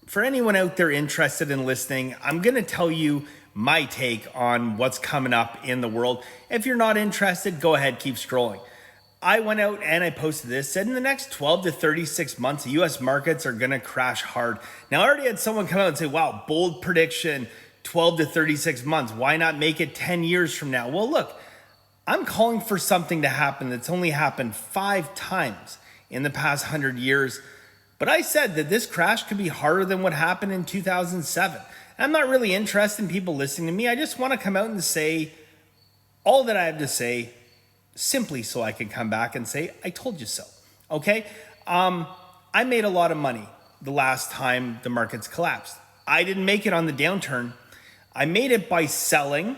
For anyone out there interested in listening, I'm going to tell you my take on what's coming up in the world. If you're not interested, go ahead, keep scrolling. I went out and I posted this, said in the next 12 to 36 months, the US markets are going to crash hard. Now, I already had someone come out and say, wow, bold prediction, 12 to 36 months. Why not make it 10 years from now? Well, look, I'm calling for something to happen that's only happened 5 times in the past 100 years. But I said that this crash could be harder than what happened in 2007. I'm not really interested in people listening to me. I just want to come out and say all that I have to say simply so I can come back and say, I told you so. Okay? I made a lot of money the last time the markets collapsed. I didn't make it on the downturn. I made it by selling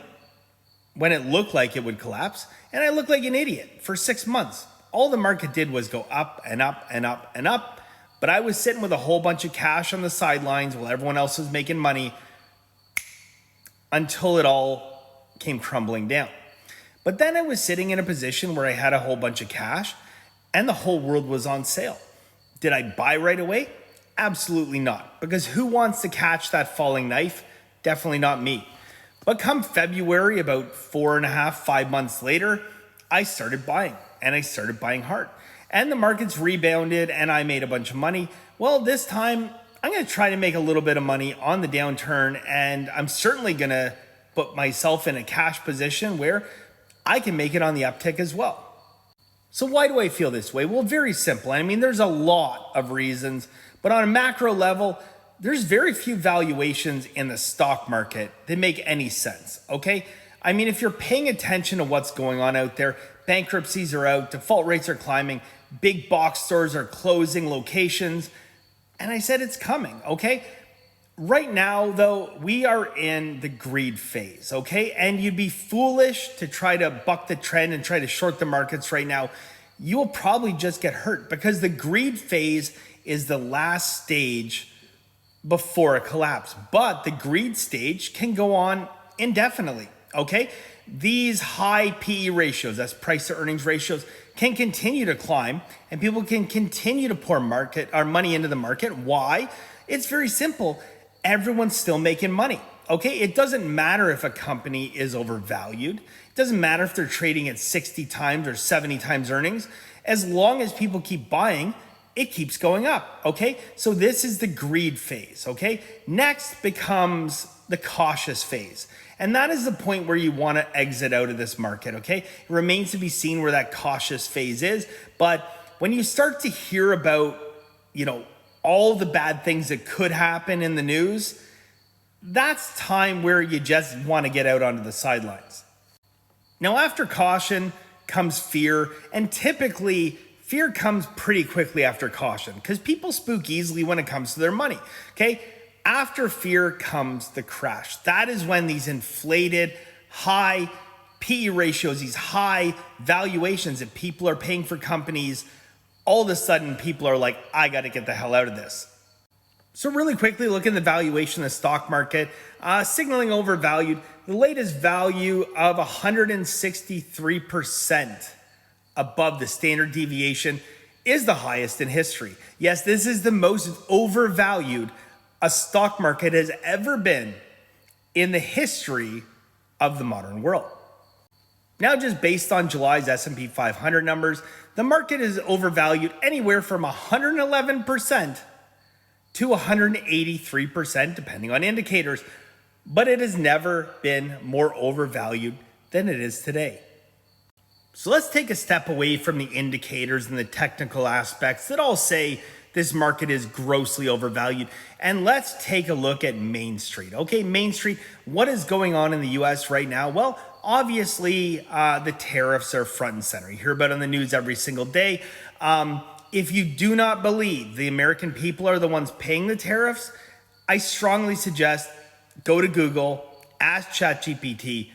when it looked like it would collapse, and I looked like an idiot for 6 months. All the market did was go up and up and up and up, but I was sitting with a whole bunch of cash on the sidelines while everyone else was making money until it all came crumbling down. But then I was sitting in a position where I had a whole bunch of cash and the whole world was on sale. Did I buy right away? Absolutely not, because who wants to catch that falling knife? Definitely not me. But come February, about 4.5, 5 months later, I started buying, and I started buying hard. And the markets rebounded and I made a bunch of money. Well, this time I'm going to try to make a little bit of money on the downturn, and I'm certainly going to put myself in a cash position where I can make it on the uptick as well. So why do I feel this way? Well, very simple. I mean, there's a lot of reasons, but on a macro level, there's very few valuations in the stock market that make any sense, okay? I mean, if you're paying attention to what's going on out there, bankruptcies are out, default rates are climbing, big box stores are closing locations, and I said it's coming, okay? Right now, though, we are in the greed phase, okay? And you'd be foolish to try to buck the trend and try to short the markets right now. You will probably just get hurt because the greed phase is the last stage before a collapse. But the greed stage can go on indefinitely, okay? These high PE ratios, that's price to earnings ratios, can continue to climb and people can continue to pour money into the market. Why? It's very simple. Everyone's still making money, okay? It doesn't matter if a company is overvalued. It doesn't matter if they're trading at 60 times or 70 times earnings. As long as people keep buying, it keeps going up, okay? So this is the greed phase, okay? Next becomes the cautious phase. And that is the point where you want to exit out of this market, okay? It remains to be seen where that cautious phase is. But when you start to hear about, all the bad things that could happen in the news, that's time where you just want to get out onto the sidelines. Now, after caution comes fear, and typically fear comes pretty quickly after caution because people spook easily when it comes to their money, okay? After fear comes the crash. That is when these inflated high PE ratios, these high valuations that people are paying for companies, all of a sudden people are like, I got to get the hell out of this. So really quickly, look at the valuation of the stock market, signaling overvalued. The latest value of 163% above the standard deviation is the highest in history. Yes, this is the most overvalued a stock market has ever been in the history of the modern world. Now, just based on July's S&P 500 numbers, the market is overvalued anywhere from 111% to 183%, depending on indicators, but it has never been more overvalued than it is today. So let's take a step away from the indicators and the technical aspects that all say this market is grossly overvalued. And let's take a look at Main Street. Okay, Main Street, what is going on in the US right now? Well, obviously, the tariffs are front and center. You hear about it on the news every single day. If you do not believe the American people are the ones paying the tariffs, I strongly suggest go to Google, ask ChatGPT.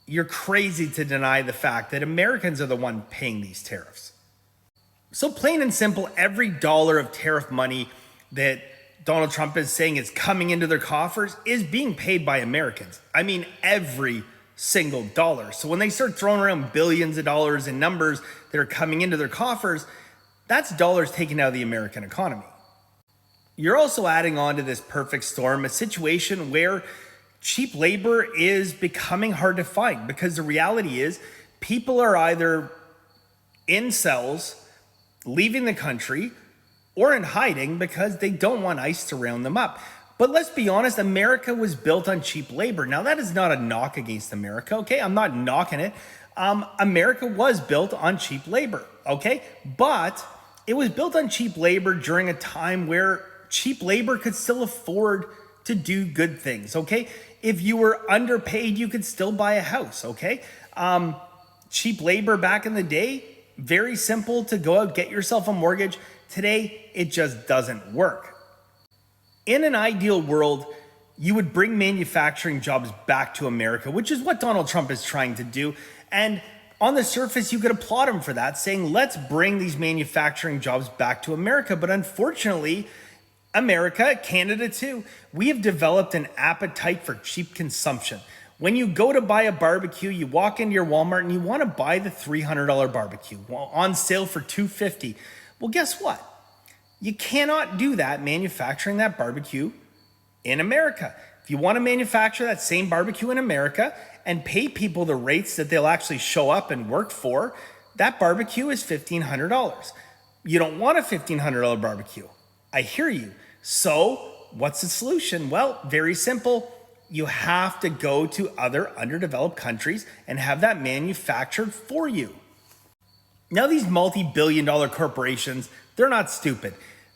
You're crazy to deny the fact that Americans are the one paying these tariffs. So plain and simple, every dollar of tariff money that Donald Trump is saying is coming into their coffers is being paid by Americans. I mean, every single dollar. So when they start throwing around billions of dollars in numbers that are coming into their coffers, that's dollars taken out of the American economy. you're also adding on to this perfect storm a situation where cheap labor is becoming hard to find, because the reality is people are either in cells, leaving the country, or in hiding because they don't want ICE to round them up. But let's be honest, America was built on cheap labor. Now, that is not a knock against America, okay? I'm not knocking it. America was built on cheap labor, okay? But it was built on cheap labor during a time where cheap labor could still afford to do good things, okay? If you were underpaid, you could still buy a house, okay? Cheap labor back in the day, very simple to go out, get yourself a mortgage. Today, it just doesn't work. In an ideal world, you would bring manufacturing jobs back to America, which is what Donald Trump is trying to do. And on the surface, you could applaud him for that, saying, let's bring these manufacturing jobs back to America. But unfortunately, America, Canada too, we have developed an appetite for cheap consumption. When you go to buy a barbecue, you walk into your Walmart and you want to buy the $300 barbecue on sale for $250. Well, guess what? You cannot do that manufacturing that barbecue in America. If you want to manufacture that same barbecue in America and pay people the rates that they'll actually show up and work for, that barbecue is $1,500. You don't want a $1,500 barbecue. I hear you. So what's the solution? Well, very simple. You have to go to other underdeveloped countries and have that manufactured for you. Now, these multi-billion-dollar corporations, they're not stupid.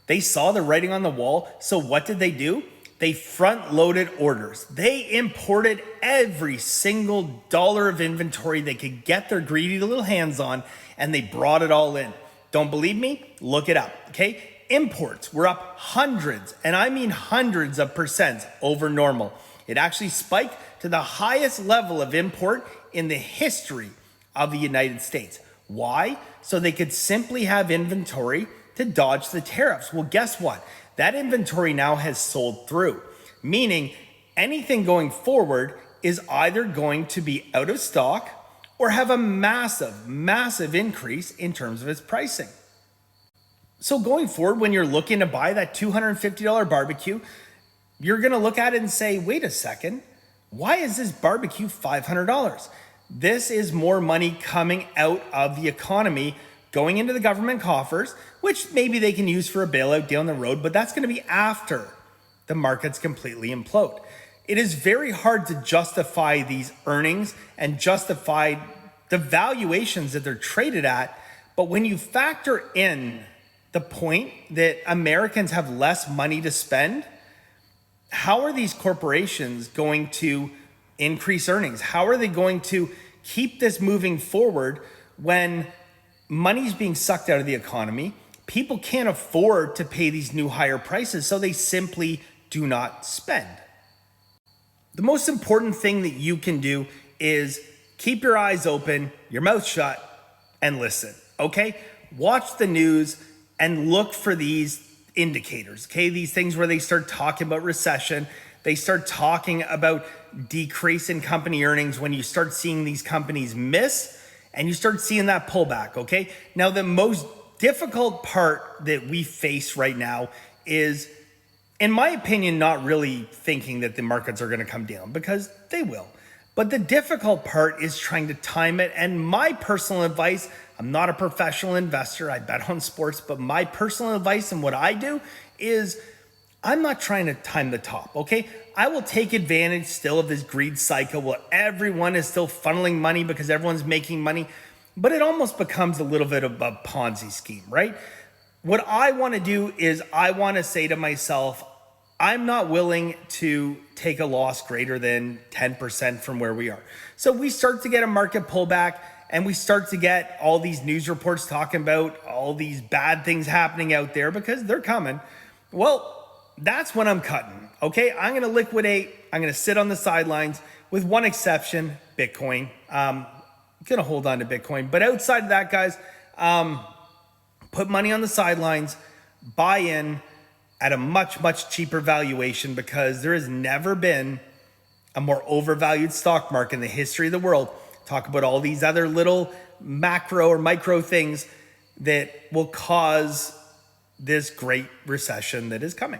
They saw the writing on the wall, so what did they do? They front-loaded orders. They imported every single dollar of inventory they could get their greedy little hands on, and they brought it all in. Don't believe me? Look it up, okay? Imports were up hundreds, and I mean hundreds of percent over normal. It actually spiked to the highest level of import in the history of the United States. Why? So they could simply have inventory to dodge the tariffs. Well, guess what? That inventory now has sold through, meaning anything going forward is either going to be out of stock or have a massive, massive increase in terms of its pricing. So going forward, when you're looking to buy that $250 barbecue, you're going to look at it and say, wait a second, why is this barbecue $500? This is more money coming out of the economy, going into the government coffers, which maybe they can use for a bailout down the road, but that's going to be after the markets completely implode. It is very hard to justify these earnings and justify the valuations that they're traded at. But when you factor in the point that Americans have less money to spend, how are these corporations going to increase earnings? How are they going to keep this moving forward when money's being sucked out of the economy? People can't afford to pay these new higher prices, so they simply do not spend. The most important thing that you can do is keep your eyes open, your mouth shut, and listen, okay? Watch the news and look for these indicators, okay? These things where they start talking about recession, they start talking about decrease in company earnings when you start seeing these companies miss and you start seeing that pullback, okay? Now, the most difficult part that we face right now is, in my opinion, not really thinking that the markets are going to come down, because they will. But the difficult part is trying to time it. And my personal advice, I'm not a professional investor, I bet on sports, but my personal advice and what I do is I'm not trying to time the top, okay? I will take advantage still of this greed cycle where everyone is still funneling money because everyone's making money, but it almost becomes a little bit of a Ponzi scheme, right? What I want to do is I want to say to myself, I'm not willing to take a loss greater than 10% from where we are. So we start to get a market pullback and we start to get all these news reports talking about all these bad things happening out there, because they're coming. Well, that's when I'm cutting, okay? I'm going to liquidate. I'm going to sit on the sidelines with one exception, Bitcoin. I'm going to hold on to Bitcoin. But outside of that, guys, put money on the sidelines, buy in at a much, much cheaper valuation, because there has never been a more overvalued stock market in the history of the world. Talk about all these other little macro or micro things that will cause this great recession that is coming.